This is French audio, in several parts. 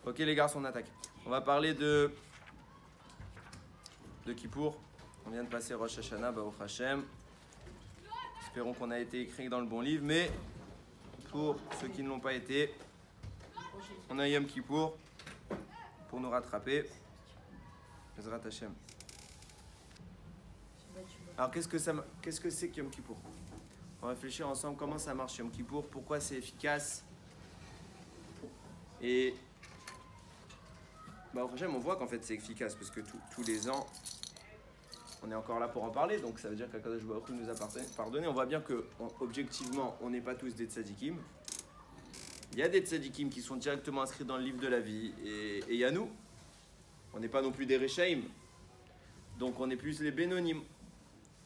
Ok les garçons, on attaque. On va parler de Kippour. On vient de passer Rosh Hashanah, Baruch Hashem. Espérons qu'on a été écrit dans le bon livre, mais pour ceux qui ne l'ont pas été, on a Yom Kippour pour nous rattraper. Bezrat Hashem. Alors qu'est-ce que c'est que Yom Kippour? On va réfléchir ensemble comment ça marche Yom Kippour, pourquoi c'est efficace. Et au prochain, on voit qu'en fait c'est efficace parce que tous les ans, on est encore là pour en parler. Donc ça veut dire qu'Akadosh Baruch Hu nous a pardonné. On voit bien que objectivement, on n'est pas tous des tzadikim. Il y a des tzadikim qui sont directement inscrits dans le livre de la vie et il y a nous. On n'est pas non plus des Rechaim. Donc on est plus les Bénonim.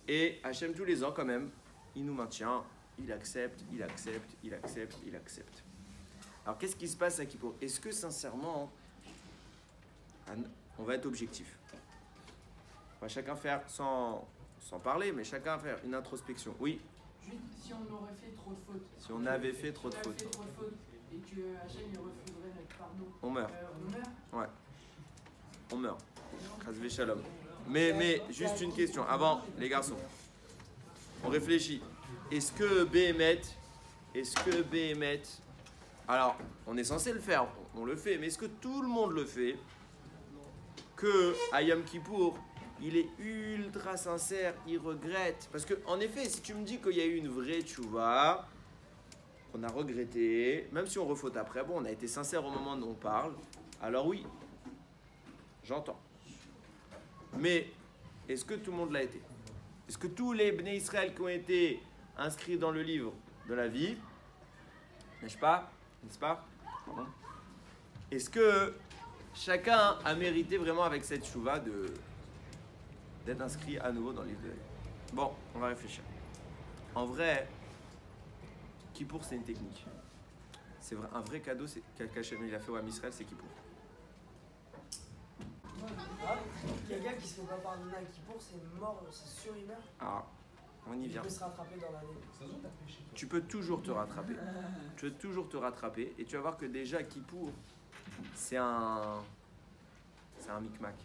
Et Hachem tous les ans quand même, il nous maintient, il accepte, il accepte, il accepte, il accepte. Alors qu'est-ce qui se passe à Kippour? Est-ce que sincèrement, on va être objectif? On va chacun faire, sans parler, mais chacun faire une introspection. Oui. Juste si on aurait fait trop de fautes. Si on avait fait trop de fautes. Et que Hachem il refuserait notre pardon. On meurt. On meurt. Ouais. On meurt. Chazvé shalom. Mais juste une question. Avant, les garçons, on réfléchit. Est-ce que Béhémet, alors, on est censé le faire, on le fait, mais est-ce que tout le monde le fait? Que à Yom Kippour, il est ultra sincère, il regrette. Parce que, en effet, si tu me dis qu'il y a eu une vraie tchouva, qu'on a regretté, même si on refaute après, bon, on a été sincère au moment où on parle, alors oui, j'entends. Mais est-ce que tout le monde l'a été? Est-ce que tous les Bnei Israël qui ont été inscrits dans le livre de la vie, n'est-ce pas? Est-ce que chacun a mérité vraiment avec cette chouva d'être inscrit à nouveau dans le livre de la vie? Bon, on va réfléchir. En vrai, Kippour c'est une technique. C'est un vrai cadeau qu'Hachem il a fait au Ham Israël, c'est Kippour. Quelqu'un qui se fait pas pardonner à Kippour, c'est mort, c'est sûr, il meurt. Ah, on y vient. Il peut se rattraper dans l'année. Tu peux toujours te rattraper. Tu peux toujours te rattraper et tu vas voir que déjà Kippour, c'est un micmac.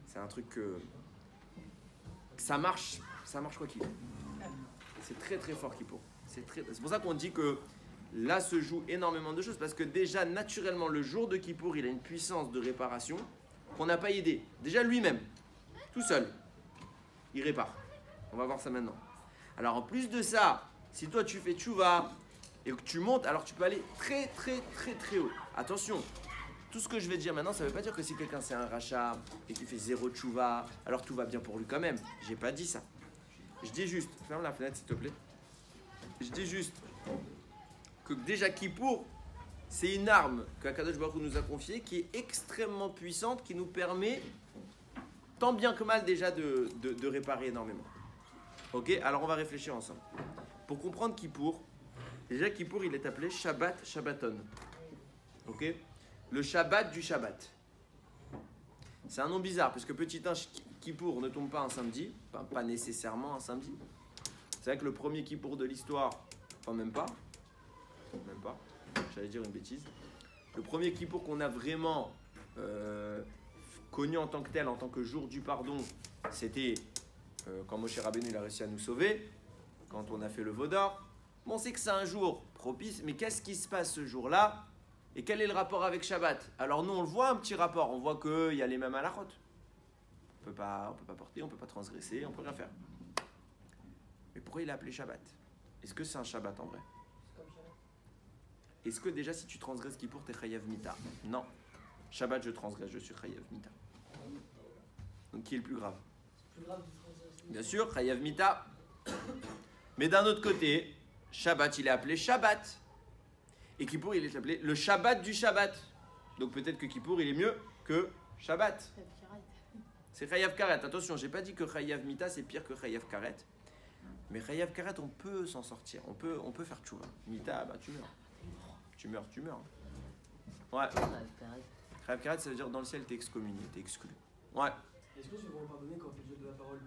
C'est un truc que ça marche quoi qu'il est. C'est très très fort Kippour. C'est pour ça qu'on dit que là se joue énormément de choses parce que déjà naturellement le jour de Kippour, il a une puissance de réparation qu'on n'a pas aidé. Déjà lui-même, tout seul, il répare. On va voir ça maintenant. Alors en plus de ça, si toi tu fais tchouva et que tu montes, alors tu peux aller très très très très haut. Attention, tout ce que je vais te dire maintenant, ça ne veut pas dire que si quelqu'un c'est un rachat et qu'il fait zéro tchouva, alors tout va bien pour lui quand même. J'ai pas dit ça. Je dis juste, ferme la fenêtre s'il te plaît. Je dis juste que déjà Kippour, c'est une arme qu'Akadosh Baruch Hu nous a confiée qui est extrêmement puissante, qui nous permet tant bien que mal déjà de réparer énormément. Ok, alors on va réfléchir ensemble. Pour comprendre Kippour, déjà Kippour il est appelé Shabbat Shabbaton. Ok, le Shabbat du Shabbat. C'est un nom bizarre parce que petit 1 Kippour ne tombe pas un samedi, pas nécessairement un samedi. C'est vrai que le premier Kippour de l'histoire, enfin même pas, j'allais dire une bêtise. Le premier Kippour qu'on a vraiment connu en tant que tel, en tant que jour du pardon, c'était quand Moshe Rabbeinu il a réussi à nous sauver, quand on a fait le Vaudor. Bon, on sait que c'est un jour propice, mais qu'est-ce qui se passe ce jour-là? Et quel est le rapport avec Shabbat? Alors nous, on le voit, un petit rapport. On voit qu'il y a les mêmes halachot. On peut pas porter, on ne peut pas transgresser, on ne peut rien faire. Mais pourquoi il a appelé Shabbat? Est-ce que c'est un Shabbat en vrai? Est-ce que déjà, si tu transgresses Kippour, t'es Chayav Mita? Non. Shabbat, je transgresse, je suis Chayav Mita. Donc qui est le plus grave? C'est plus grave de transgresser. Bien sûr, Chayav Mita. Mais d'un autre côté, Shabbat, il est appelé Shabbat. Et Kippour, il est appelé le Shabbat du Shabbat. Donc peut-être que Kippour, il est mieux que Shabbat. C'est Chayav Karet. Attention, j'ai pas dit que Chayav Mita, c'est pire que Chayav Karet. Mais Chayav Karet, on peut s'en sortir. On peut faire tchouva. Mita, bah tu meurs. Tu meurs. Ouais. Chayav Karet, ça veut dire dans le ciel, t'es excommunié, t'es exclu. Ouais. Est-ce que tu vas pardonner quand on fait le jeûne de la parole?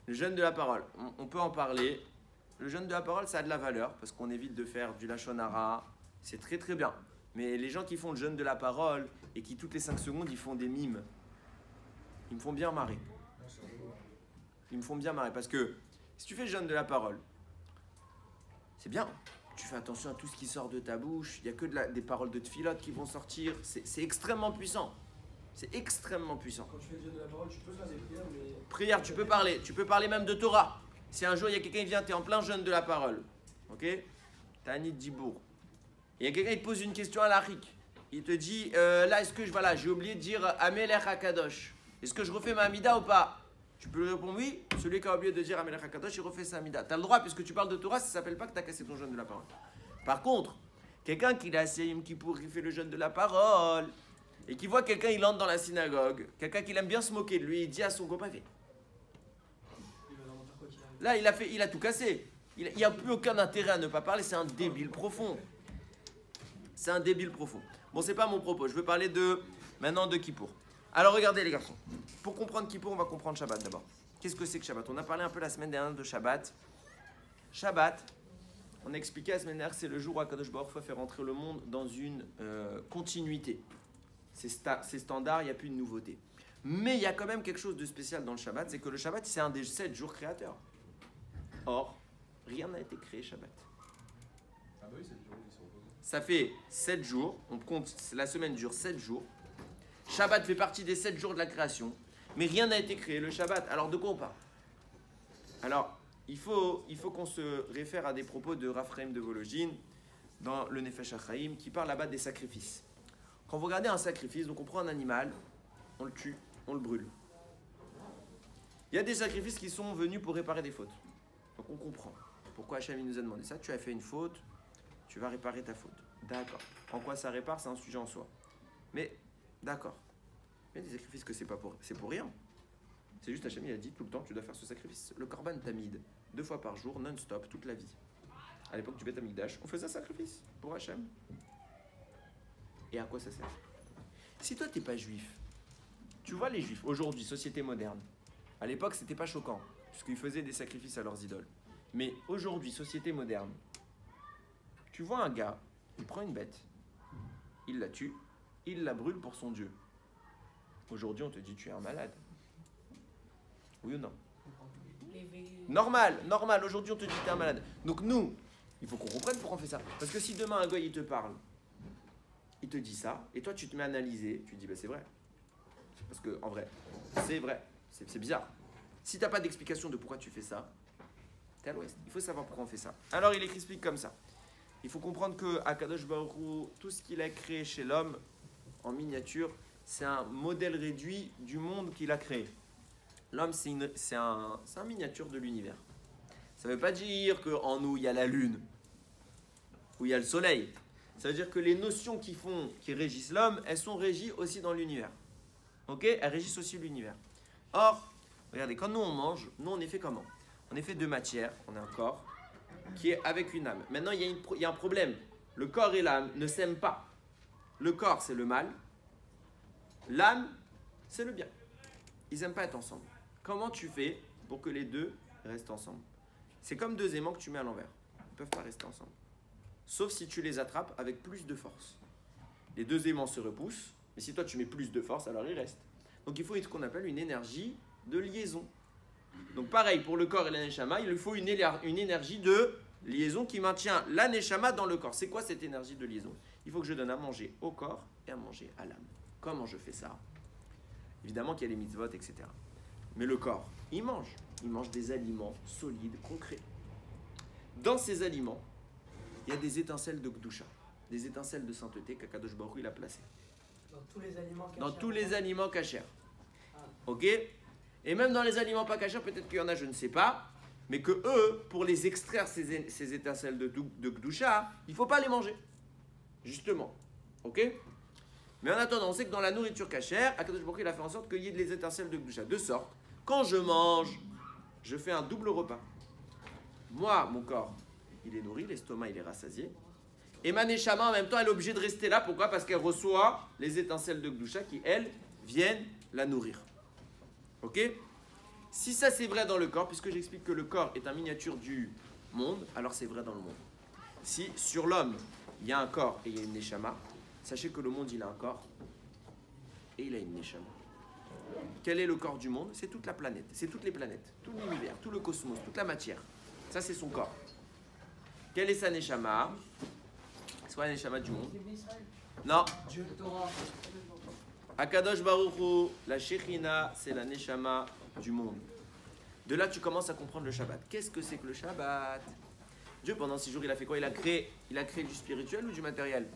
Le jeûne de la parole, on peut en parler. Le jeûne de la parole, ça a de la valeur parce qu'on évite de faire du lachon hara. C'est très très bien. Mais les gens qui font le jeûne de la parole et qui toutes les 5 secondes ils font des mimes, ils me font bien marrer. Ils me font bien marrer parce que si tu fais le jeûne de la parole, c'est bien. Tu fais attention à tout ce qui sort de ta bouche. Il n'y a que des paroles de tfilote qui vont sortir. C'est extrêmement puissant. C'est extrêmement puissant. Quand tu fais le jeûne de la parole, tu peux faire des prières, mais. Prière, tu peux parler. Tu peux parler même de Torah. Si un jour il y a quelqu'un qui vient, tu es en plein jeûne de la parole. Ok? Tu as un nid de Dibour. Il y a quelqu'un qui te pose une question à l'Arik. Il te dit là, est-ce que j'ai oublié de dire Amelech HaKadosh. Est-ce que je refais ma Amida ou pas? Tu peux lui répondre oui. Celui qui a oublié de dire Amelech HaKadosh, il refait sa Amida. Tu as le droit, puisque tu parles de Torah, ça ne s'appelle pas que tu as cassé ton jeûne de la parole. Par contre, quelqu'un qui a Yom Kippour, qui fait le jeûne de la parole, et qui voit quelqu'un, il entre dans la synagogue, quelqu'un qui aime bien se moquer de lui, il dit à son copain, là, il a tout cassé. Il n'y a plus aucun intérêt à ne pas parler, c'est un débile profond. C'est un débile profond. Bon, c'est pas mon propos, je veux parler maintenant de Kippour. Alors regardez les garçons, pour comprendre Kippour, on va comprendre Shabbat d'abord. Qu'est-ce que c'est que Shabbat? On a parlé un peu la semaine dernière de Shabbat. Shabbat, on a expliqué la semaine dernière que c'est le jour où Akadosh Baruch Hu fait rentrer le monde dans une continuité. C'est standard, il n'y a plus de nouveauté. Mais il y a quand même quelque chose de spécial dans le Shabbat, c'est que le Shabbat, c'est un des 7 jours créateurs. Or, rien n'a été créé Shabbat. Ah bah oui, 7 jours, ils sont reposés. Ça fait 7 jours, on compte, la semaine dure 7 jours. Shabbat fait partie des 7 jours de la création, mais rien n'a été créé le Shabbat. Alors de quoi on parle? Alors, il faut qu'on se réfère à des propos de Raphaël de Volojine dans le Nefesh HaChaim qui parle là-bas des sacrifices. Quand vous regardez un sacrifice, donc on prend un animal, on le tue, on le brûle. Il y a des sacrifices qui sont venus pour réparer des fautes. Donc on comprend pourquoi Hachem nous a demandé ça. Tu as fait une faute, tu vas réparer ta faute. D'accord. En quoi ça répare, c'est un sujet en soi. Mais d'accord. Il y a des sacrifices que c'est pour rien. C'est juste Hachem, il a dit tout le temps tu dois faire ce sacrifice. Le Korban Tamid, 2 fois par jour, non-stop, toute la vie. À l'époque du Beth Amikdash, on faisait un sacrifice pour Hachem. Et à quoi ça sert? Si toi t'es pas juif, tu vois les juifs aujourd'hui, société moderne. À l'époque c'était pas choquant, puisqu'ils faisaient des sacrifices à leurs idoles. Mais aujourd'hui, société moderne, tu vois un gars, il prend une bête, il la tue, il la brûle pour son Dieu. Aujourd'hui on te dit tu es un malade. Oui ou non? Normal, aujourd'hui on te dit tu es un malade. Donc nous, il faut qu'on comprenne pourquoi on fait ça. Parce que si demain un gars il te parle, il te dit ça, et toi tu te mets à analyser, tu te dis bah c'est vrai. Parce que en vrai, c'est vrai, c'est bizarre. Si tu n'as pas d'explication de pourquoi tu fais ça, t'es à l'ouest. Il faut savoir pourquoi on fait ça. Alors il explique comme ça. Il faut comprendre que Akadosh Baruch Hu, tout ce qu'il a créé chez l'homme, en miniature, c'est un modèle réduit du monde qu'il a créé. L'homme, c'est un miniature de l'univers. Ça ne veut pas dire qu'en nous, il y a la lune, ou il y a le soleil. Ça veut dire que les notions qui régissent l'homme, elles sont régies aussi dans l'univers. Ok? Elles régissent aussi l'univers. Or, regardez, quand nous on mange, nous on est fait comment? On est fait de matière, on a un corps qui est avec une âme. Maintenant, il y a un problème. Le corps et l'âme ne s'aiment pas. Le corps, c'est le mal. L'âme, c'est le bien. Ils n'aiment pas être ensemble. Comment tu fais pour que les deux restent ensemble? C'est comme 2 aimants que tu mets à l'envers. Ils ne peuvent pas rester ensemble. Sauf si tu les attrapes avec plus de force. Les 2 aimants se repoussent, mais si toi tu mets plus de force, alors ils restent. Donc il faut ce qu'on appelle une énergie de liaison. Donc pareil, pour le corps et la neshama, il lui faut une énergie de liaison qui maintient la neshama dans le corps. C'est quoi cette énergie de liaison? Il faut que je donne à manger au corps et à manger à l'âme. Comment je fais ça? Évidemment qu'il y a les mitzvot, etc. Mais le corps, il mange des aliments solides, concrets. Dans ces aliments, il y a des étincelles de Gdusha, des étincelles de sainteté qu'Akadosh Baruch Hu il a placées. Dans tous les aliments cachers. Dans tous les aliments cachers. Ok? Et même dans les aliments pas cachers, peut-être qu'il y en a, je ne sais pas, mais que eux, pour les extraire, ces étincelles de Gdusha, il ne faut pas les manger. Justement. Ok? Mais en attendant, on sait que dans la nourriture cachère, Akadosh Baruch Hu il a fait en sorte qu'il y ait des étincelles de Gdusha. De sorte, quand je mange, je fais un double repas. Moi, mon corps, il est nourri, l'estomac, il est rassasié. Et ma neshama, en même temps, elle est obligée de rester là. Pourquoi? Parce qu'elle reçoit les étincelles de Gdusha qui, elles, viennent la nourrir. Ok? Si ça, c'est vrai dans le corps, puisque j'explique que le corps est une miniature du monde, alors c'est vrai dans le monde. Si sur l'homme, il y a un corps et il y a une neshama, Sachez que le monde, il a un corps et il a une neshama. Quel est le corps du monde? C'est toute la planète, c'est toutes les planètes, tout l'univers, tout le cosmos, toute la matière. Ça, c'est son corps. Quelle est sa neshama? C'est quoi la neshama du monde? Non. Dieu, Torah. Akadosh Baruch Hu, la Shekhinah, c'est la neshama du monde. De là, tu commences à comprendre le Shabbat. Qu'est-ce que c'est que le Shabbat? Dieu, pendant 6 jours, il a fait quoi? Il a créé du spirituel ou du matériel?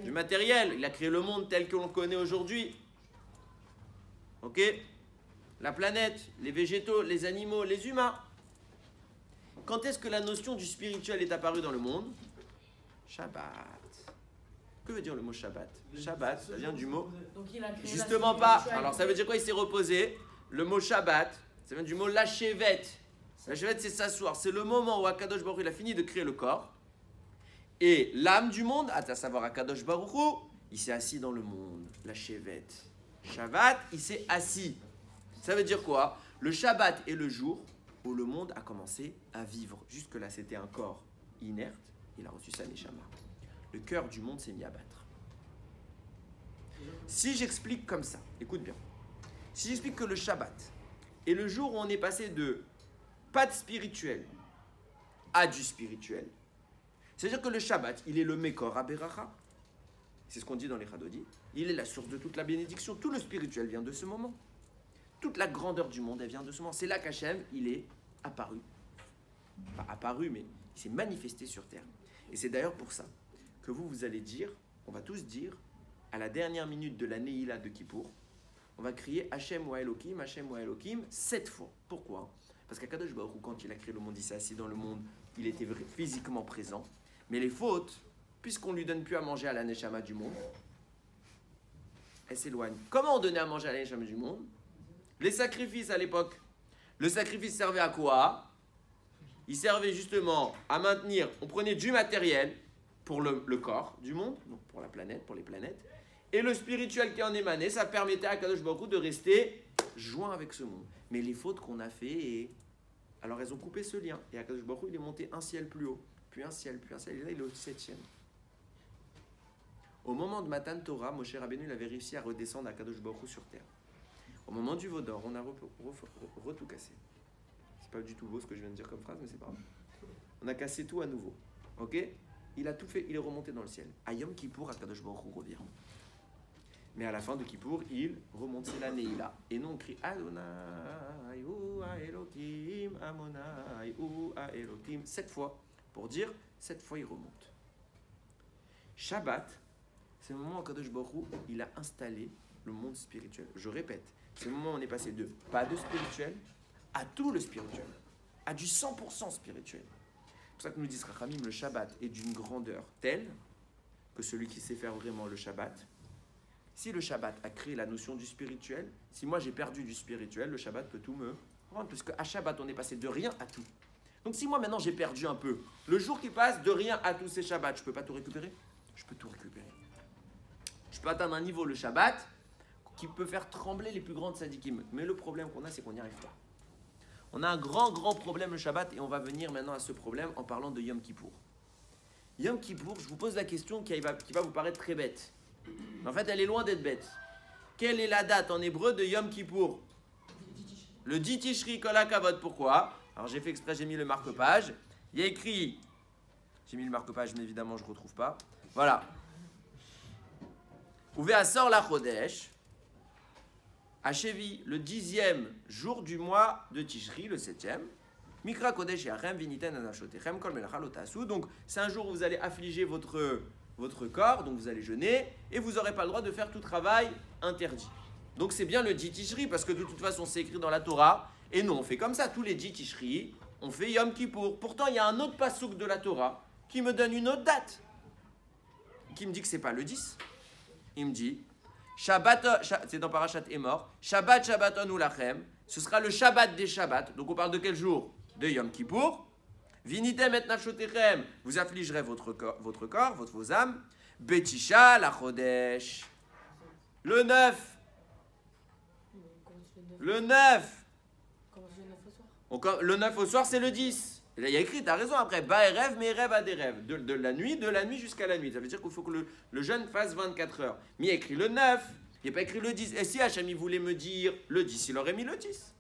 Du matériel. Il a créé le monde tel que l'on le connaît aujourd'hui. Ok? La planète, les végétaux, les animaux, les humains. Quand est-ce que la notion du spirituel est apparue dans le monde? Shabbat. Que veut dire le mot Shabbat? Shabbat, ça vient du mot. Donc il a créé Justement la pas. spiritualité. Alors ça veut dire quoi? Il s'est reposé. Le mot Shabbat, ça vient du mot lachevet. Lachevet, c'est s'asseoir. C'est le moment où Akadosh Baruch Hu, il a fini de créer le corps. Et l'âme du monde, à savoir Akadosh Baruch Hu, il s'est assis dans le monde. Lachevet. Shabbat, il s'est assis. Ça veut dire quoi? Le Shabbat est le jour où le monde a commencé à vivre. Jusque-là, c'était un corps inerte. Il a reçu sa neshama. Le cœur du monde s'est mis à battre. Si j'explique comme ça, écoute bien. Si j'explique que le Shabbat est le jour où on est passé de pas de spirituel à du spirituel, c'est-à-dire que le Shabbat, il est le Mekor Aberacha. C'est ce qu'on dit dans les Chadodis. Il est la source de toute la bénédiction. Tout le spirituel vient de ce moment. Toute la grandeur du monde, elle vient de ce moment. C'est là qu'Hachem, il est apparu. Pas apparu, mais il s'est manifesté sur terre. Et c'est d'ailleurs pour ça que vous allez dire, on va tous dire, à la dernière minute de la Neila de Kippour, on va crier Hachem wa Elohim, 7 fois. Pourquoi? Parce qu'Akadosh Baruch Hu, quand il a créé le monde, il s'est assis dans le monde, il était physiquement présent. Mais les fautes, puisqu'on ne lui donne plus à manger à la Neshama du monde, elles s'éloignent. Comment on donnait à manger à la Neshama du monde? Les sacrifices à l'époque. Le sacrifice servait à quoi? Il servait justement à maintenir, on prenait du matériel pour le corps du monde, donc pour la planète, pour les planètes, et le spirituel qui en émanait, ça permettait à Kadosh Baruch Hu de rester joint avec ce monde. Mais les fautes qu'on a fait, alors elles ont coupé ce lien, et Kadosh Baruch Hu, il est monté un ciel plus haut, puis un ciel, et là il est au 7e. Au moment de Matan Torah, Moshe Rabbeinu, il avait réussi à redescendre à Kadosh Baruch Hu sur terre. Au moment du Vaudor, on a tout cassé. C'est pas du tout beau ce que je viens de dire comme phrase, mais c'est pas grave. On a cassé tout à nouveau. Ok? Il a tout fait, il est remonté dans le ciel. À Yom Kippour, Akadosh Baruch Hu revient. Mais à la fin de Kippour, il remonte, c'est la Neila. Et nous on crie Adonai, ou a Elohim, Amonai, ou a Elohim, 7 fois. Pour dire, 7 fois il remonte. Shabbat, c'est le moment où Akadosh Baruch Hu, il a installé le monde spirituel. Je répète, c'est le moment où on est passé de pas de spirituel à tout le spirituel, à du 100% spirituel. C'est pour ça que nous disent Rachamim, le Shabbat est d'une grandeur telle que celui qui sait faire vraiment le Shabbat, si le Shabbat a créé la notion du spirituel, si moi j'ai perdu du spirituel, le Shabbat peut tout me rendre, parce qu'à Shabbat on est passé de rien à tout. Donc si moi maintenant j'ai perdu un peu, le jour qui passe de rien à tous ces Shabbats, je ne peux pas tout récupérer? Je peux tout récupérer. Je peux atteindre un niveau, le Shabbat, qui peut faire trembler les plus grandes sadikim. Mais le problème qu'on a, c'est qu'on n'y arrive pas. On a un grand problème le Shabbat et on va venir maintenant à ce problème en parlant de Yom Kippour. Yom Kippour, je vous pose la question qui va vous paraître très bête. Mais en fait, elle est loin d'être bête. Quelle est la date en hébreu de Yom Kippour? Le 10 Tishri Kol HaKavod. Pourquoi? Alors j'ai fait exprès, j'ai mis le marque-page. Il y a écrit, j'ai mis le marque-page, mais évidemment je ne retrouve pas. Voilà. Uveasor la Chodesh. Achevi, le 10e jour du mois de Tishri, le 7e. Mikra Kodesh Yachem Viniten Anashotechem Kol Melacha Lo Tasu. Donc, c'est un jour où vous allez affliger votre corps, donc vous allez jeûner, et vous n'aurez pas le droit de faire tout travail interdit. Donc, c'est bien le 10 Tishri, parce que de toute façon, c'est écrit dans la Torah, et nous, on fait comme ça, tous les 10 Tishri, on fait Yom Kippour. Pourtant, il y a un autre pasouk de la Torah qui me donne une autre date, qui me dit que c'est pas le 10. Il me dit Shabbat, c'est dans Parashat Emor, Shabbat Shabbaton Ulachem, ce sera le Shabbat des Shabbats. Donc on parle de quel jour? De Yom Kippour. Vinitem et nafshotechem, vous affligerez vos corps, vos âmes. Betisha la Chodesh. Le 9. Le 9. Comment le 9 au soir? Le 9 au soir, c'est le 10. Et là, il y a écrit, tu as raison après, bah et rêve, mais rêve à des rêves. De la nuit jusqu'à la nuit. Ça veut dire qu'il faut que le jeûne fasse 24 heures. Mais il y a écrit le 9, il n'y a pas écrit le 10. Et si Hachem il voulait me dire le 10, il aurait mis le 10.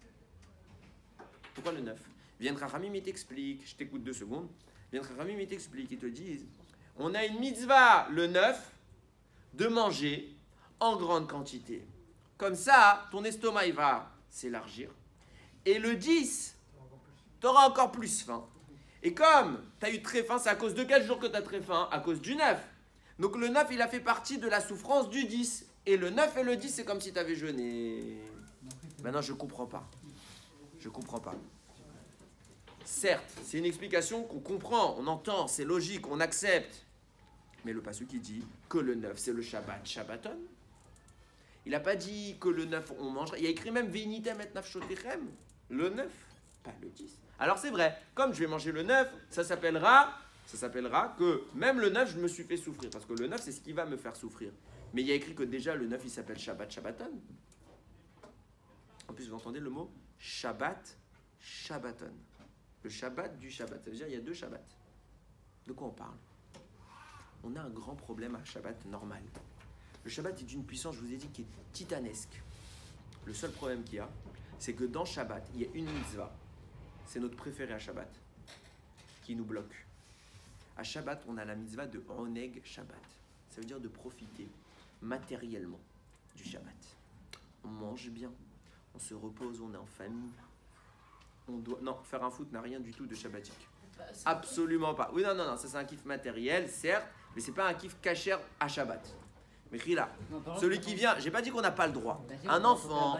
Pourquoi le 9? Viens Rachamim, il t'explique, je t'écoute 2 secondes. Viens Rachamim, il t'explique, ils te disent, on a une mitzvah le 9 de manger en grande quantité. Comme ça, ton estomac il va s'élargir. Et le 10, tu auras encore plus faim. Et comme tu as eu très faim, c'est à cause de quel jour que tu as très faim? À cause du 9. Donc le 9, il a fait partie de la souffrance du 10. Et le 9 et le 10, c'est comme si tu avais jeûné. Maintenant, je ne comprends pas. Je ne comprends pas. Certes, c'est une explication qu'on comprend, on entend, c'est logique, on accepte. Mais le passage qui dit que le 9, c'est le Shabbat, Shabbaton. Il n'a pas dit que le 9, on mangera. Il a écrit même Veinitem et Nafshotechem. Le 9, pas le 10. Alors c'est vrai, comme je vais manger le 9, ça s'appellera que même le 9, je me suis fait souffrir. Parce que le 9, c'est ce qui va me faire souffrir. Mais il y a écrit que déjà le 9, il s'appelle Shabbat, Shabbaton. En plus, vous entendez le mot Shabbat, Shabbaton. Le Shabbat du Shabbat. Ça veut dire qu'il y a 2 Shabbats. De quoi on parle? On a un grand problème à Shabbat normal. Le Shabbat est d'une puissance, je vous ai dit, qui est titanesque. Le seul problème qu'il y a, c'est que dans Shabbat, il y a une mitzvah. C'est notre préféré à Shabbat, qui nous bloque. À Shabbat, on a la mitzvah de Oneg Shabbat. Ça veut dire de profiter matériellement du Shabbat. On mange bien, on se repose, on est en famille. Non, faire un foot n'a rien du tout de shabbatique. Absolument pas. Oui, non, ça c'est un kiff matériel, certes, mais c'est pas un kiff cachère à Shabbat. Mais là, celui qui vient, j'ai pas dit qu'on n'a pas le droit. Un enfant,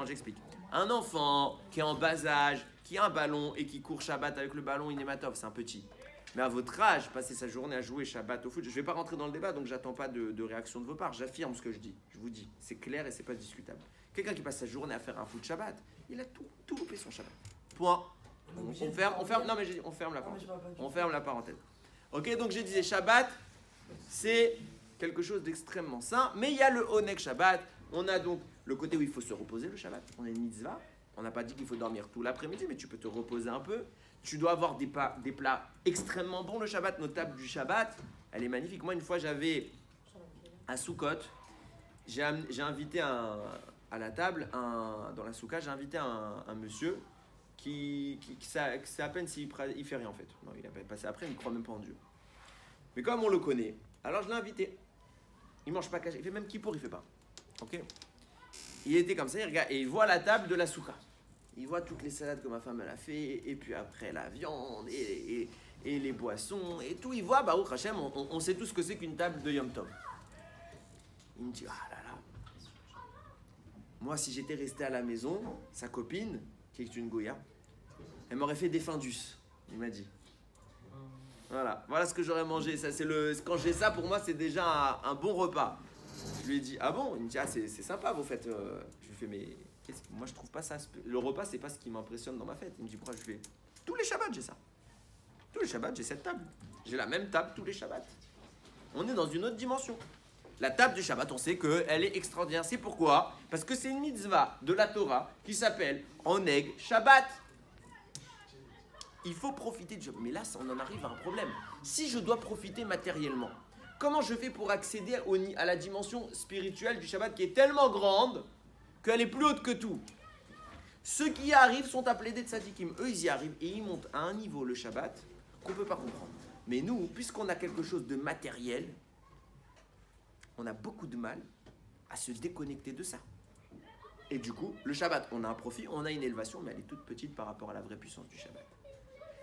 j'explique. Un enfant qui est en bas âge, qui a un ballon et qui court Shabbat avec le ballon, il est matov, c'est un petit. Mais à votre âge, passer sa journée à jouer Shabbat au foot, je vais pas rentrer dans le débat, donc j'attends pas de réaction de vos parts. J'affirme ce que je dis. Je vous dis, c'est clair et c'est pas discutable. Quelqu'un qui passe sa journée à faire un foot Shabbat, il a tout loupé son Shabbat. Point. On ferme la parenthèse. On ferme la parenthèse. Ok, donc je disais Shabbat, c'est quelque chose d'extrêmement sain, mais il y a le Oneg Shabbat. On a donc le côté où il faut se reposer le Shabbat. On a une mitzvah. On n'a pas dit qu'il faut dormir tout l'après-midi, mais tu peux te reposer un peu. Tu dois avoir des plats extrêmement bons le Shabbat. Notre table du Shabbat, elle est magnifique. Moi, une fois, j'avais à Soukot, j'ai invité à la table, dans la souka, j'ai invité un monsieur qui c'est à peine s'il fait rien en fait. Non, il a passé après, il ne croit même pas en Dieu. Mais comme on le connaît, alors je l'ai invité. Il mange pas caché, il fait même kippour, il fait pas. Ok. Il était comme ça, il regarde et il voit la table de la souka. Il voit toutes les salades que ma femme elle a fait, et puis après la viande et les boissons et tout. Il voit, bah au Hachem, on sait tous ce que c'est qu'une table de Yom Tov. Il me dit, ah là là. Moi, si j'étais resté à la maison, sa copine, qui est une Goya, elle m'aurait fait des findus, il m'a dit. Voilà ce que j'aurais mangé. Ça, quand j'ai ça, pour moi, c'est déjà un bon repas. Je lui ai dit, ah bon? Il me dit, ah c'est sympa, vous faites. Je lui fais, mais moi, je trouve pas ça. Le repas, c'est pas ce qui m'impressionne dans ma fête. Il me dit, pourquoi? Je fais, tous les Shabbats, j'ai ça. Tous les Shabbats, j'ai cette table. J'ai la même table tous les Shabbats. On est dans une autre dimension. La table du Shabbat, on sait qu'elle est extraordinaire. C'est pourquoi? Parce que c'est une mitzvah de la Torah qui s'appelle Oneg Shabbat. Il faut profiter du Shabbat. Mais là, on en arrive à un problème. Si je dois profiter matériellement, comment je fais pour accéder à la dimension spirituelle du Shabbat qui est tellement grande qu'elle est plus haute que tout? Ceux qui y arrivent sont appelés des tzadikim. Eux, ils y arrivent et ils montent à un niveau le Shabbat qu'on ne peut pas comprendre. Mais nous, puisqu'on a quelque chose de matériel, on a beaucoup de mal à se déconnecter de ça. Et du coup, le Shabbat, on a un profit, on a une élévation, mais elle est toute petite par rapport à la vraie puissance du Shabbat.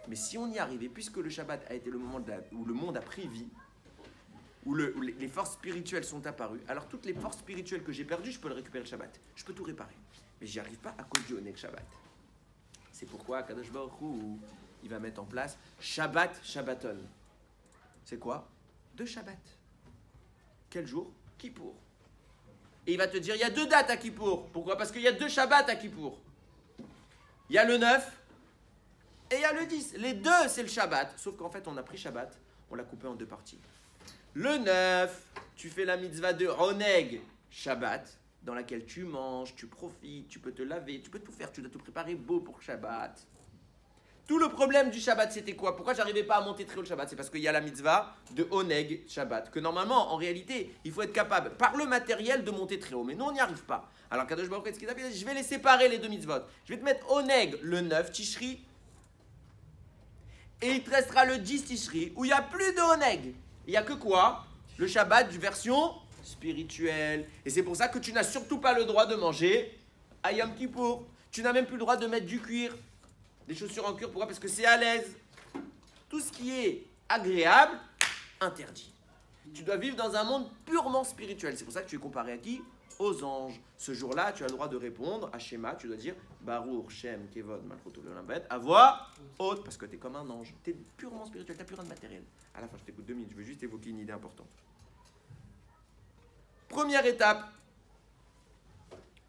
Mais si on y arrivait, puisque le Shabbat a été le moment où le monde a pris vie, où les forces spirituelles sont apparues, alors toutes les forces spirituelles que j'ai perdues, je peux le récupérer le Shabbat. Je peux tout réparer. Mais j'y arrive pas à cause du Oneg Shabbat. C'est pourquoi Kadosh Baruch Hu, il va mettre en place Shabbat Shabbaton. C'est quoi? 2 Shabbats. Quel jour? Kippour. Et il va te dire, il y a 2 dates à Kippour. Pourquoi? Parce qu'il y a 2 Shabbats à Kippour. Il y a le 9 et il y a le 10. Les 2, c'est le Shabbat. Sauf qu'en fait, on a pris Shabbat, on l'a coupé en 2 parties. Le 9, tu fais la mitzvah de Oneg Shabbat, dans laquelle tu manges, tu profites, tu peux te laver, tu peux tout faire. Tu dois te préparer beau pour Shabbat. Tout le problème du Shabbat, c'était quoi? Pourquoi j'arrivais pas à monter très haut le Shabbat? C'est parce qu'il y a la mitzvah de Oneg Shabbat, que normalement, en réalité, il faut être capable, par le matériel, de monter très haut. Mais nous, on n'y arrive pas. Alors, Kadosh Baruch Hu, ce qu'il a fait, je vais les séparer, les deux mitzvot. Je vais te mettre Oneg le 9 Tishri, et il te restera le 10 Tishri, où il n'y a plus de Oneg. Il n'y a que quoi? Le Shabbat du version spirituelle. Et c'est pour ça que tu n'as surtout pas le droit de manger à Yom Kippour. Tu n'as même plus le droit de mettre du cuir, des chaussures en cuir. Pourquoi? Parce que c'est à l'aise. Tout ce qui est agréable, interdit. Tu dois vivre dans un monde purement spirituel. C'est pour ça que tu es comparé à qui? Aux anges. Ce jour-là, tu as le droit de répondre à Shema. Tu dois dire Baruch, Shem, Kevod, Malchut, Olam, à voix haute, parce que tu es comme un ange. Tu es purement spirituel, tu n'as plus rien de matériel. À la fin, je t'écoute 2 minutes. Je veux juste évoquer une idée importante. Première étape.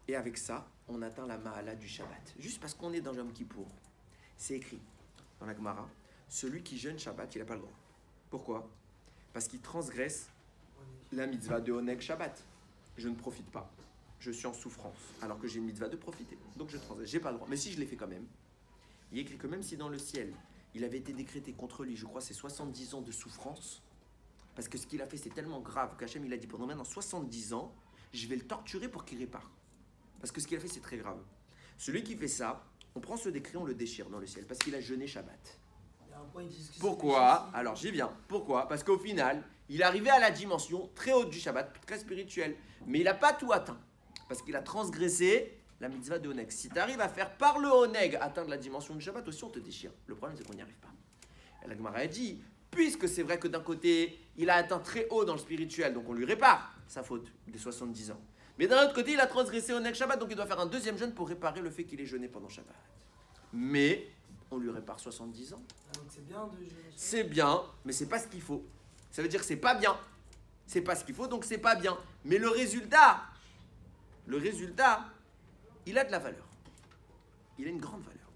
Et avec ça, on atteint la Mahala du Shabbat. Juste parce qu'on est dans Yom Kippour. C'est écrit dans la Gemara, celui qui jeûne Shabbat, il n'a pas le droit. Pourquoi? Parce qu'il transgresse la mitzvah de Oneg Shabbat. Je ne profite pas. Je suis en souffrance, alors que j'ai une mitzvah de profiter. Donc je transgresse, j'ai pas le droit. Mais si je l'ai fait quand même, il est écrit que même si dans le ciel, il avait été décrété contre lui, je crois, c'est 70 ans de souffrance, parce que ce qu'il a fait, c'est tellement grave qu'Hachem, il a dit, pendant maintenant 70 ans, je vais le torturer pour qu'il répare. Parce que ce qu'il a fait, c'est très grave. Celui qui fait ça, on prend ce décret, on le déchire dans le ciel, parce qu'il a jeûné Shabbat. Pourquoi? Alors j'y viens. Pourquoi? Parce qu'au final, il est arrivé à la dimension très haute du Shabbat, très spirituelle, mais il n'a pas tout atteint. Parce qu'il a transgressé la mitzvah de Oneg. Si tu arrives à faire par le Oneg atteindre la dimension du Shabbat, aussi on te déchire. Le problème, c'est qu'on n'y arrive pas. Et la Gemara a dit, puisque c'est vrai que d'un côté, il a atteint très haut dans le spirituel, donc on lui répare sa faute des 70 ans. Mais d'un autre côté, il a transgressé Oneg Shabbat, donc il doit faire un deuxième jeûne pour réparer le fait qu'il ait jeûné pendant Shabbat. Mais on lui répare 70 ans. Donc c'est bien de jeûner. C'est bien, mais c'est pas ce qu'il faut. Ça veut dire que c'est pas bien. C'est pas ce qu'il faut, donc c'est pas bien. Mais le résultat, il a de la valeur. Il a une grande valeur.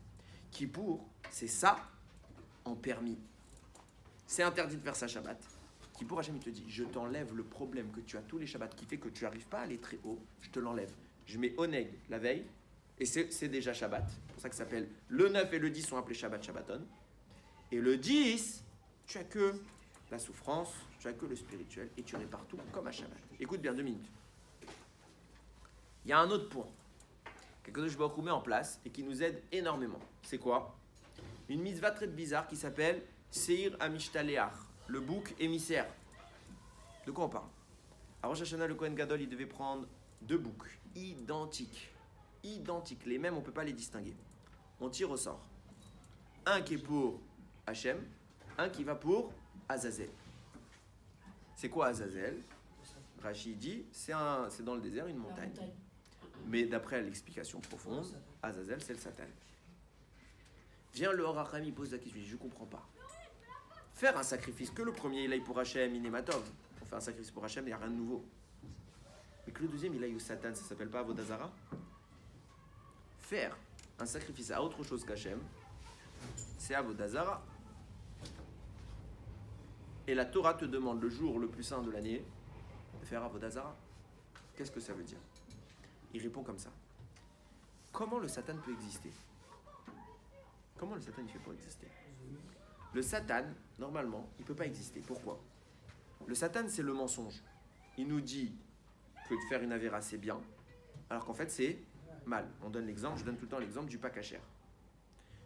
Kippour, c'est ça en permis. C'est interdit de faire ça Shabbat. Kippour, Hachem, il te dit, je t'enlève le problème que tu as tous les Shabbats qui fait que tu n'arrives pas à aller très haut. Je te l'enlève. Je mets Oneg la veille, et c'est déjà Shabbat. C'est pour ça que ça s'appelle le 9 et le 10 sont appelés Shabbat Shabbaton. Et le 10, tu as que la souffrance, tu as que le spirituel, et tu répares tout comme à Shabbat. Écoute bien, 2 minutes. Il y a un autre point que Kadosh Baruch Hu met en place et qui nous aide énormément. C'est quoi? Une mitzvah très bizarre qui s'appelle Seir Amishtaleach, le bouc émissaire. De quoi on parle? À Rosh Hashanah, le Kohen Gadol, il devait prendre 2 boucs identiques. Identiques, les mêmes, on ne peut pas les distinguer. On tire au sort. Un qui est pour Hachem, un qui va pour Azazel. C'est quoi Azazel? Rashi dit, c'est dans le désert, une montagne. Mais d'après l'explication profonde, Azazel, c'est le Satan. Vient le Or HaChaim, il pose la question, je ne comprends pas. Faire un sacrifice, que le premier il aille pour Hachem, Inematov. On fait un sacrifice pour Hachem, il n'y a rien de nouveau. Mais que le deuxième il aille au Satan, ça ne s'appelle pas Avodazara? Faire un sacrifice à autre chose qu'Hachem, c'est Avodazara. Et la Torah te demande le jour le plus saint de l'année de faire Avodazara. Qu'est-ce que ça veut dire? Il répond comme ça. Comment le Satan peut exister? Comment le Satan il fait pour exister? Le Satan, normalement, il ne peut pas exister. Pourquoi? Le Satan, c'est le mensonge. Il nous dit que de faire une avéra, c'est bien, alors qu'en fait, c'est mal. On donne l'exemple, je donne tout le temps l'exemple du pas cachère.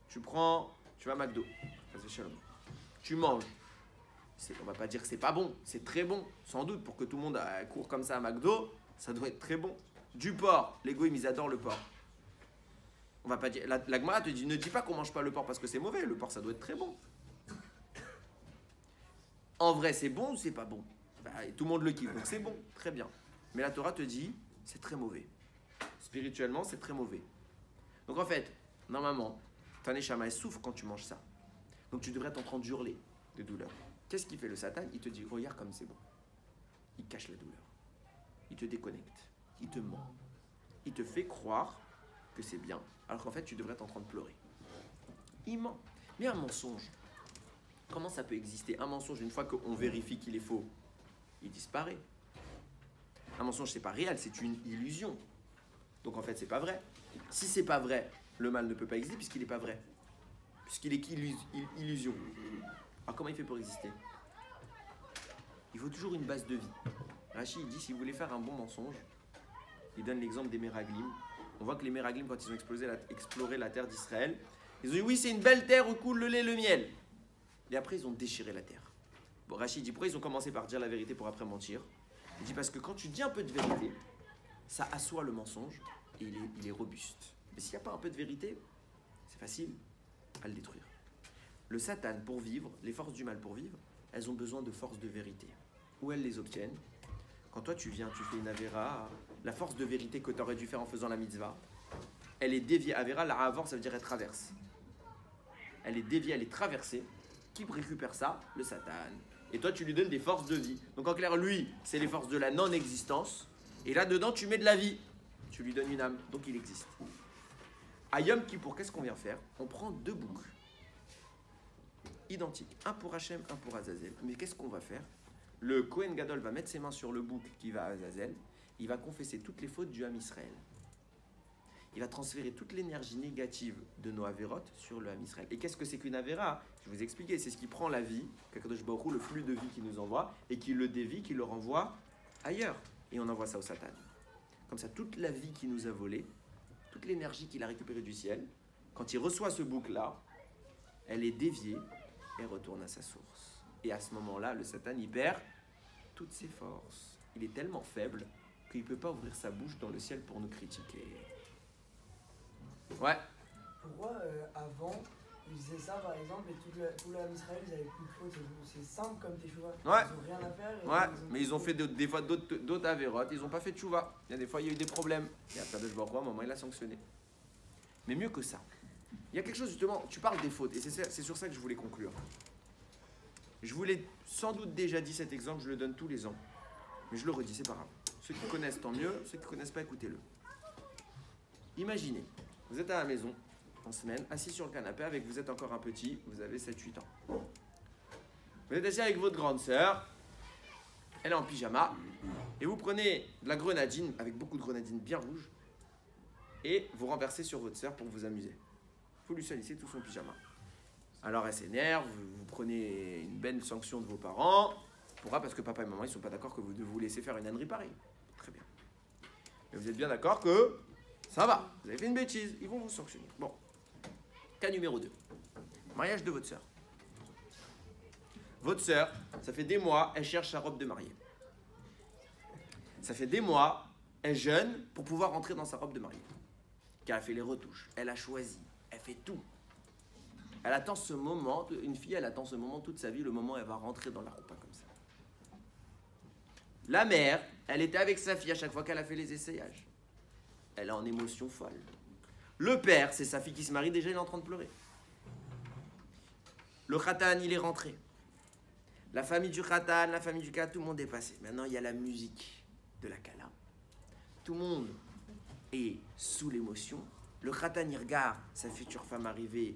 Tu vas à McDo, tu manges. On ne va pas dire que c'est pas bon, c'est très bon. Sans doute, pour que tout le monde court comme ça à McDo, ça doit être très bon. Du porc, les goïms, ils adorent le porc. On va pas dire. La Gemara te dit, ne dis pas qu'on mange pas le porc parce que c'est mauvais. Le porc, ça doit être très bon. En vrai, c'est bon ou c'est pas bon? Tout le monde le kiffe, donc c'est bon, très bien. Mais la Torah te dit, c'est très mauvais. Spirituellement, c'est très mauvais. Donc en fait, normalement, ta neshama, elle souffre quand tu manges ça. Donc tu devrais être en train de hurler de douleur. Qu'est-ce qu'il fait le Satan? Il te dit, regarde comme c'est bon. Il cache la douleur. Il te déconnecte. Il te ment. Il te fait croire que c'est bien, alors qu'en fait, tu devrais être en train de pleurer. Il ment. Mais un mensonge, comment ça peut exister? Un mensonge, une fois qu'on vérifie qu'il est faux, il disparaît. Un mensonge, c'est pas réel, c'est une illusion. Donc en fait, c'est pas vrai. Si c'est pas vrai, le mal ne peut pas exister puisqu'il n'est pas vrai. puisqu'il est illusion. Alors comment il fait pour exister? Il faut toujours une base de vie. Rachid il dit, si vous voulez faire un bon mensonge, il donne l'exemple des Méraglim. On voit que les Méraglim, quand ils ont exploré la terre d'Israël, ils ont dit, oui, c'est une belle terre où coule le lait et le miel. Et après, ils ont déchiré la terre. Bon, Rachid dit, pourquoi ils ont commencé par dire la vérité pour après mentir? Il dit, parce que quand tu dis un peu de vérité, ça assoit le mensonge et il est robuste. Mais s'il n'y a pas un peu de vérité, c'est facile à le détruire. Le Satan, pour vivre, les forces du mal pour vivre, elles ont besoin de forces de vérité. Où elles les obtiennent? Quand toi tu viens, tu fais une Avera, la force de vérité que tu aurais dû faire en faisant la mitzvah, elle est déviée. Avera, la avant, ça veut dire elle traverse. Elle est déviée, elle est traversée. Qui récupère ça? Le Satan. Et toi, tu lui donnes des forces de vie. Donc en clair, lui, c'est les forces de la non-existence. Et là-dedans, tu mets de la vie. Tu lui donnes une âme, donc il existe. À Yom Kippour, qu'est-ce qu'on vient faire? On prend deux boucles identiques. Un pour Hachem, un pour Azazel. Mais qu'est-ce qu'on va faire? Le Kohen Gadol va mettre ses mains sur le bouc qui va à Azazel. Il va confesser toutes les fautes du Ham Israël. Il va transférer toute l'énergie négative de nos Averot sur le Ham Israël. Et qu'est-ce que c'est qu'une Avera? Je vais vous expliquer. C'est ce qui prend la vie, Kadosh Baruch Hu, le flux de vie qu'il nous envoie, et qui le dévie, qui le renvoie ailleurs. Et on envoie ça au Satan. Comme ça, toute la vie qu'il nous a volée, toute l'énergie qu'il a récupérée du ciel, quand il reçoit ce bouc-là, elle est déviée et retourne à sa source. Et à ce moment-là, le Satan, il perd toutes ses forces. Il est tellement faible qu'il ne peut pas ouvrir sa bouche dans le ciel pour nous critiquer. Ouais. Pourquoi avant, ils faisaient ça par exemple et tout le Ham Israël, ils avaient plus de fautes? C'est simple comme teshuva. Ouais. Ils n'ont rien à faire. Ouais, mais ils ont fait des fois d'autres avérotes, ils n'ont pas fait de tchouva. Il y a des fois, il y a eu des problèmes. Et après, je vois quoi, à un moment, il a sanctionné. Mais mieux que ça, il y a quelque chose justement, tu parles des fautes, et c'est sur ça que je voulais conclure. Je vous l'ai sans doute déjà dit cet exemple, je le donne tous les ans. Mais je le redis, c'est pas grave. Ceux qui connaissent, tant mieux. Ceux qui ne connaissent pas, écoutez-le. Imaginez, vous êtes à la maison, en semaine, assis sur le canapé, vous êtes encore un petit, vous avez 7-8 ans. Vous êtes assis avec votre grande sœur, elle est en pyjama, et vous prenez de la grenadine, avec beaucoup de grenadine bien rouge, et vous renversez sur votre sœur pour vous amuser. Vous lui salissez tout son pyjama. Alors elle s'énerve, vous prenez une belle sanction de vos parents. Pourquoi? Parce que papa et maman, ils ne sont pas d'accord que vous vous laissez faire une ânerie pareille. Très bien. Mais vous êtes bien d'accord que ça va, vous avez fait une bêtise, ils vont vous sanctionner. Bon. Cas numéro 2. Mariage de votre sœur. Votre sœur, ça fait des mois, elle cherche sa robe de mariée. Ça fait des mois, elle jeûne pour pouvoir rentrer dans sa robe de mariée. Car elle fait les retouches, elle a choisi, elle fait tout. Elle attend ce moment, une fille, elle attend ce moment toute sa vie, le moment où elle va rentrer dans la roupa comme ça. La mère, elle était avec sa fille à chaque fois qu'elle a fait les essayages. Elle est en émotion folle. Le père, c'est sa fille qui se marie, déjà il est en train de pleurer. Le khatan, il est rentré. La famille du khatan, la famille du kala, tout le monde est passé. Maintenant, il y a la musique de la kala. Tout le monde est sous l'émotion. Le khatan, il regarde sa future femme arriver.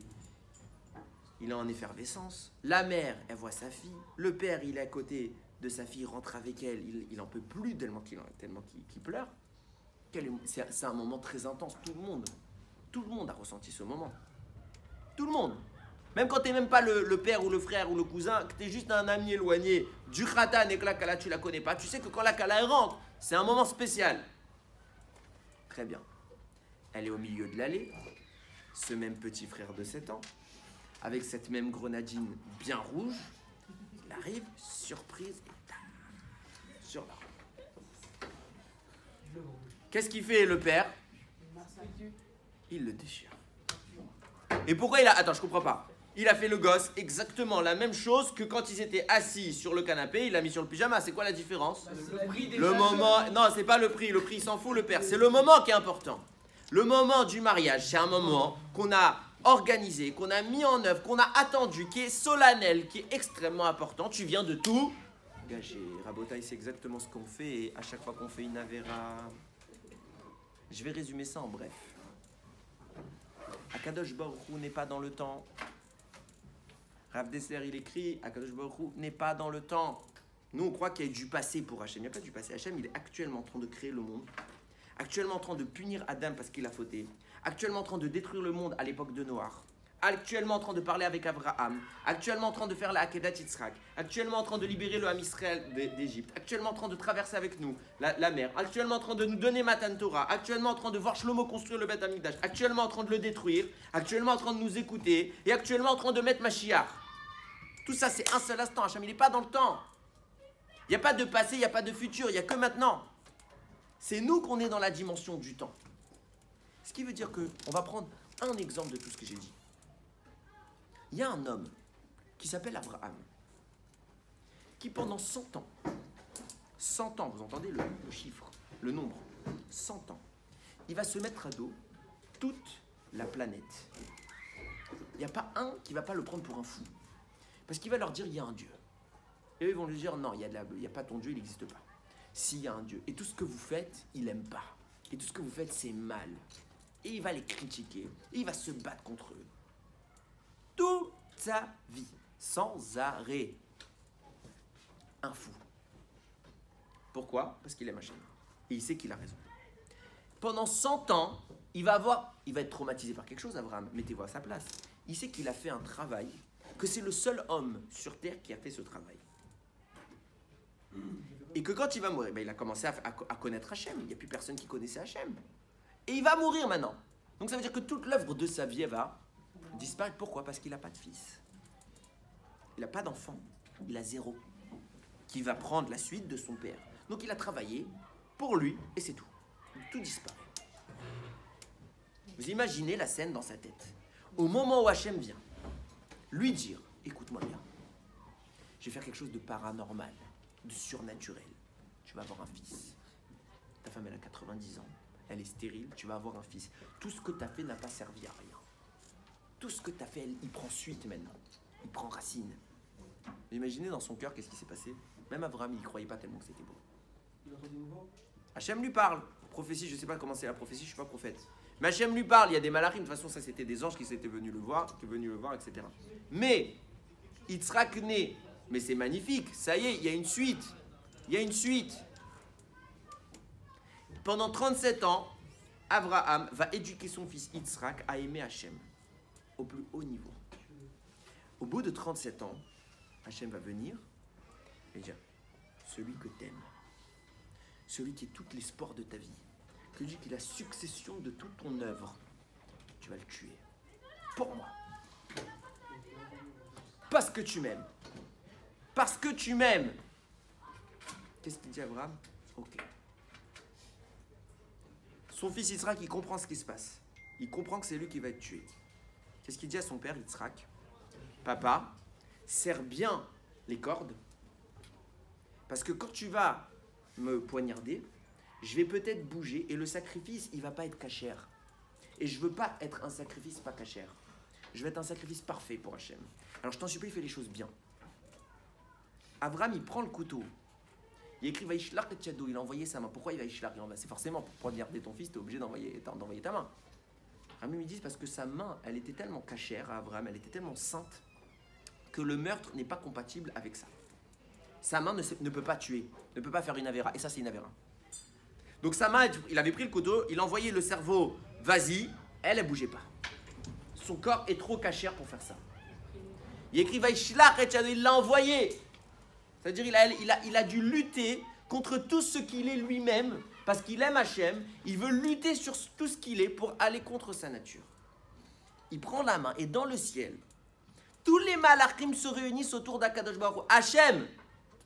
Il est en effervescence. La mère, elle voit sa fille. Le père, il est à côté de sa fille, rentre avec elle. Il n'en peut plus tellement qu'il pleure. C'est un moment très intense. Tout le monde a ressenti ce moment. Tout le monde. Même quand tu n'es même pas le père ou le frère ou le cousin, que tu es juste un ami éloigné du khatan et que la kala, tu ne la connais pas, tu sais que quand la kala elle rentre, c'est un moment spécial. Très bien. Elle est au milieu de l'allée. Ce même petit frère de 7 ans, avec cette même grenadine bien rouge, il arrive, surprise, et tac, sur la robe. Qu'est-ce qu'il fait le père? Il le déchire. Et pourquoi il a... Attends, je comprends pas. Il a fait le gosse exactement la même chose que quand ils étaient assis sur le canapé, il l'a mis sur le pyjama. C'est quoi la différence? Le moment... Non, c'est pas le prix il s'en fout le père. C'est le moment qui est important. Le moment du mariage, c'est un moment qu'on a organisé, qu'on a mis en œuvre, qu'on a attendu, qui est solennel, qui est extrêmement important. Tu viens de tout gâcher. Rabotaï, c'est exactement ce qu'on fait et à chaque fois qu'on fait une avéra. Je vais résumer ça en bref. Akadosh Baruch Hu n'est pas dans le temps. Rav Dessler, il écrit, Akadosh Baruch Hu n'est pas dans le temps. Nous, on croit qu'il y a du passé pour Hachem. Il n'y a pas du passé. Hachem, il est actuellement en train de créer le monde. Actuellement en train de punir Adam parce qu'il a fauté. Actuellement en train de détruire le monde à l'époque de Noach. actuellement en train de parler avec Abraham, actuellement en train de faire la Akedat Yitzhak, actuellement en train de libérer le Ham Israël d'Égypte, actuellement en train de traverser avec nous la mer, actuellement en train de nous donner Matan Torah, actuellement en train de voir Shlomo construire le Beth Amikdash, actuellement en train de le détruire, actuellement en train de nous écouter et actuellement en train de mettre Mashiach. Tout ça, c'est un seul instant. Hachem, il n'est pas dans le temps. Il n'y a pas de passé, il n'y a pas de futur, il n'y a que maintenant. C'est nous qu'on est dans la dimension du temps. Ce qui veut dire qu'on va prendre un exemple de tout ce que j'ai dit. Il y a un homme qui s'appelle Abraham, qui pendant 100 ans, vous entendez le chiffre, le nombre, 100 ans, il va se mettre à dos toute la planète. Il n'y a pas un qui ne va pas le prendre pour un fou. Parce qu'il va leur dire, il y a un Dieu. Et eux, ils vont lui dire, non, il n'y a pas ton Dieu, il n'existe pas. S'il y a un Dieu. Et tout ce que vous faites, il n'aime pas. Et tout ce que vous faites, c'est mal. Et il va les critiquer. Et il va se battre contre eux. Toute sa vie, sans arrêt. Un fou. Pourquoi? Parce qu'il aime Hachem. Et il sait qu'il a raison. Pendant 100 ans, il va être traumatisé par quelque chose, Abraham. Mettez-vous à sa place. Il sait qu'il a fait un travail, que c'est le seul homme sur terre qui a fait ce travail. Et que quand il va mourir, il a commencé à connaître Hachem. Il n'y a plus personne qui connaissait Hachem. Et il va mourir maintenant. Donc ça veut dire que toute l'œuvre de sa vie va disparaître. Pourquoi? Parce qu'il n'a pas de fils. Il n'a pas d'enfant. Il a 0. Qui va prendre la suite de son père. Donc il a travaillé pour lui et c'est tout. Tout disparaît. Vous imaginez la scène dans sa tête. Au moment où Hachem vient, lui dire, écoute-moi bien, je vais faire quelque chose de paranormal, de surnaturel. Tu vas avoir un fils. Ta femme, elle a 90 ans. Elle est stérile, tu vas avoir un fils. Tout ce que tu as fait n'a pas servi à rien. Tout ce que tu as fait, il prend suite maintenant. Il prend racine. Imaginez dans son cœur qu'est-ce qui s'est passé. Même Abraham, il ne croyait pas tellement que c'était beau. Hachem lui parle. Prophétie, je ne sais pas comment c'est la prophétie, je ne suis pas prophète. Mais Hachem lui parle, il y a des malachim, de toute façon ça c'était des anges qui étaient venus le voir, etc. Mais, Yitzhak naît, mais c'est magnifique, ça y est, il y a une suite. Il y a une suite. Pendant 37 ans, Abraham va éduquer son fils Yitzhak à aimer Hachem, au plus haut niveau. Au bout de 37 ans, Hachem va venir et dire, celui que t'aimes, celui qui est tous les sports de ta vie, celui qui est la succession de toute ton œuvre, tu vas le tuer. Pour moi. Parce que tu m'aimes. Parce que tu m'aimes. Qu'est-ce qu'il dit Abraham? Ok. Son fils Yitzhak, il comprend ce qui se passe. Il comprend que c'est lui qui va être tué. Qu'est-ce qu'il dit à son père Yitzhak? Papa, serre bien les cordes. Parce que quand tu vas me poignarder, je vais peut-être bouger et le sacrifice, il ne va pas être cachère. Et je ne veux pas être un sacrifice pas cachère. Je veux être un sacrifice parfait pour Hachem. Alors je t'en supplie, fais les choses bien. Abraham, il prend le couteau. Il écrit Vaishlach et Tchadou, il a envoyé sa main. Pourquoi il va Vaishlach? C'est forcément pour poignarder ton fils, tu es obligé d'envoyer ta main. Abraham, il dit parce que sa main, elle était tellement cachère à Abraham, elle était tellement sainte, que le meurtre n'est pas compatible avec ça. Sa main ne peut pas tuer, ne peut pas faire une avéra. Et ça, c'est une avéra. Donc sa main, il avait pris le couteau, il a envoyé le cerveau, vas-y, elle ne bougeait pas. Son corps est trop cachère pour faire ça. Il écrit Vaishlach et Tchadou, il l'a envoyé. C'est-à-dire il a dû lutter contre tout ce qu'il est lui-même, parce qu'il aime Hachem, il veut lutter sur tout ce qu'il est pour aller contre sa nature. Il prend la main et dans le ciel, tous les malachim se réunissent autour d'Akadosh Baruch Hu. Hachem,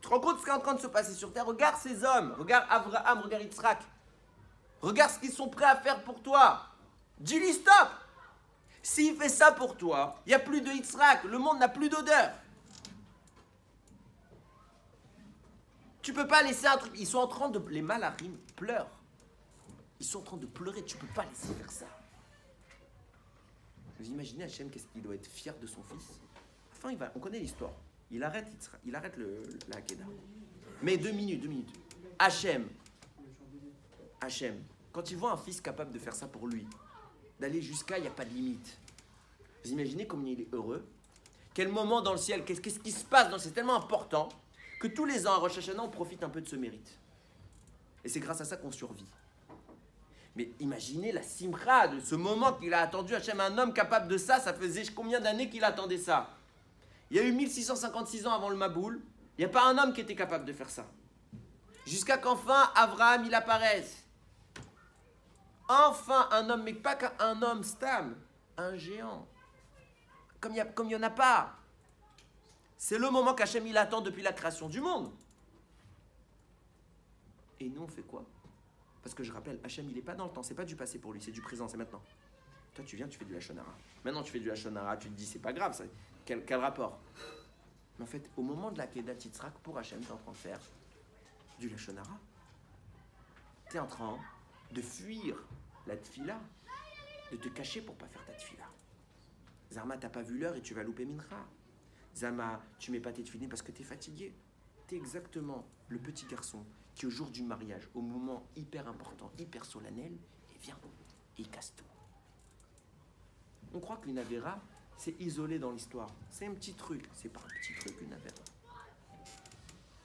tu te rends compte de ce qui est en train de se passer sur terre? Regarde ces hommes, regarde Abraham, regarde Yitzhak. Regarde ce qu'ils sont prêts à faire pour toi. Dis-lui stop. S'il fait ça pour toi, il n'y a plus de Yitzhak, le monde n'a plus d'odeur. Tu peux pas laisser un truc. Ils sont en train de. Les malachim pleurent. Ils sont en train de pleurer. Tu peux pas laisser faire ça. Vous imaginez Hachem, qu'est-ce qu'il doit être fier de son fils? Enfin, on connaît l'histoire. Il arrête la Hakeda. Mais 2 minutes. Hachem, quand il voit un fils capable de faire ça pour lui, d'aller jusqu'à, il n'y a pas de limite. Vous imaginez comme il est heureux? Quel moment dans le ciel, qu'est-ce qui se passe? C'est tellement important que tous les ans à Rosh Hashanah, on profite un peu de ce mérite. Et c'est grâce à ça qu'on survit. Mais imaginez la simra de ce moment qu'il a attendu. Hachem, un homme capable de ça, ça faisait combien d'années qu'il attendait ça? Il y a eu 1656 ans avant le Maboul. Il n'y a pas un homme qui était capable de faire ça. Jusqu'à qu'enfin, Abraham, il apparaisse. Enfin, un homme, mais pas qu'un homme stable, un géant. Comme il n'y en a pas. C'est le moment qu'Hachem, il attend depuis la création du monde. Et nous, on fait quoi? Parce que je rappelle, Hachem, il n'est pas dans le temps, c'est pas du passé pour lui, c'est du présent, c'est maintenant. Toi, tu viens, tu fais du Lachon Hara. Maintenant, tu fais du Lachon Hara, tu te dis, c'est pas grave, ça. Quel rapport? Mais en fait, au moment de la Kedat Yitzhak, pour Hachem, tu es en train de faire du Lachon Hara. Tu es en train de fuir la tfila, de te cacher pour pas faire ta tfila. Zarma, t'as pas vu l'heure et tu vas louper Mincha. Zama, tu mets pas tes tefilines parce que tu es fatigué. Tu es exactement le petit garçon qui, au jour du mariage, au moment hyper important, hyper solennel, il vient et il casse tout. On croit qu'une Avera, c'est isolé dans l'histoire. C'est un petit truc. C'est pas un petit truc, une Avera.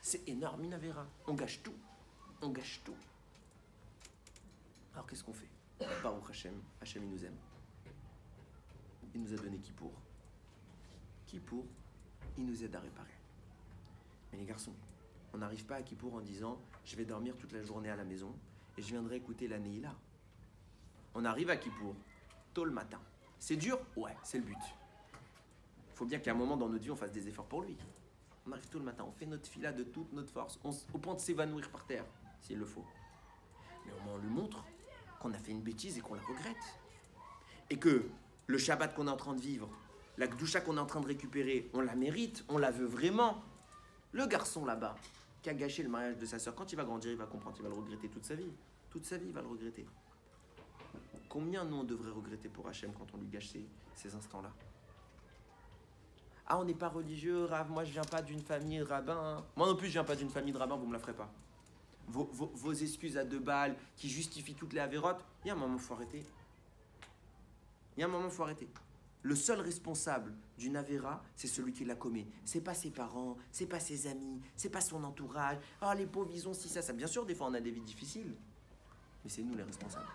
C'est énorme, une Avera. On gâche tout. On gâche tout. Alors, qu'est-ce qu'on fait? Baruch Hashem. Hashem, il nous aime. Il nous a donné Kippour. Kippour, il nous aide à réparer. Mais les garçons, on n'arrive pas à Kippour en disant « Je vais dormir toute la journée à la maison et je viendrai écouter la Neila ». On arrive à Kippour, tôt le matin. C'est dur? Ouais, c'est le but. Il faut bien qu'à un moment dans notre vie, on fasse des efforts pour lui. On arrive tôt le matin, on fait notre fila de toute notre force, au point de s'évanouir par terre, s'il le faut. Mais au moins, on lui montre qu'on a fait une bêtise et qu'on la regrette. Et que le Shabbat qu'on est en train de vivre, la Gdusha qu'on est en train de récupérer, on la mérite, on la veut vraiment. Le garçon là-bas, qui a gâché le mariage de sa sœur, quand il va grandir, il va comprendre, il va le regretter toute sa vie. Toute sa vie, il va le regretter. Combien nous, on devrait regretter pour Hachem quand on lui gâche ces instants-là? Ah, on n'est pas religieux, Rav, moi je viens pas d'une famille de rabbins. Moi non plus, je viens pas d'une famille de rabbins, vous me la ferez pas. Vos excuses à 2 balles qui justifient toutes les avérotes, il y a un moment, il faut arrêter. Il y a un moment, il faut arrêter. Le seul responsable d'une avéra, c'est celui qui la commet. C'est pas ses parents, c'est pas ses amis, c'est pas son entourage. Ah, les pauvres, ils ont si ça. Bien sûr, des fois, on a des vies difficiles. Mais c'est nous les responsables.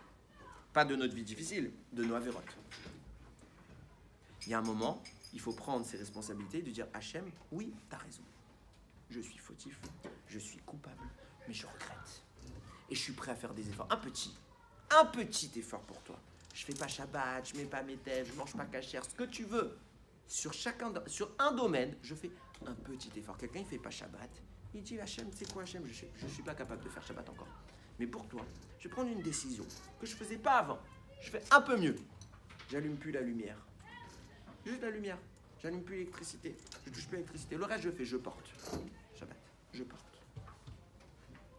Pas de notre vie difficile, de nos avérotes. Il y a un moment, il faut prendre ses responsabilités et de dire Hachem, oui, t'as raison. Je suis fautif, je suis coupable, mais je regrette. Et je suis prêt à faire des efforts. Un petit effort pour toi. Je fais pas Shabbat, je mets pas mes têtes, je mange pas cachère, ce que tu veux. Sur un domaine, je fais un petit effort. Quelqu'un, il fait pas Shabbat. Il dit Hachem, c'est quoi Hachem? Je suis pas capable de faire Shabbat encore. Mais pour toi, je vais prendre une décision que je faisais pas avant. Je fais un peu mieux. J'allume plus la lumière. Juste la lumière. J'allume plus l'électricité. Je touche plus l'électricité. Le reste, je porte. Shabbat, je porte.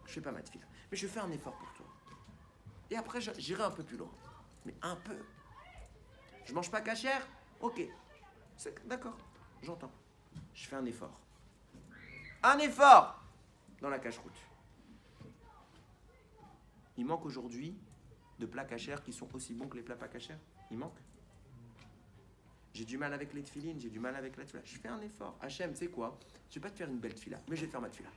Je fais pas ma tefila. Mais je fais un effort pour toi. Et après, j'irai un peu plus loin. Mais un peu. Je mange pas cachère? Ok. D'accord, j'entends. Je fais un effort. Un effort dans la cache-route. Il manque aujourd'hui de plats cachères qui sont aussi bons que les plats pas cachères. Il manque. J'ai du mal avec les tefilines, j'ai du mal avec la tefila. Je fais un effort. Hachem, c'est quoi? Je vais pas te faire une belle tefila, mais je vais te faire ma tefila.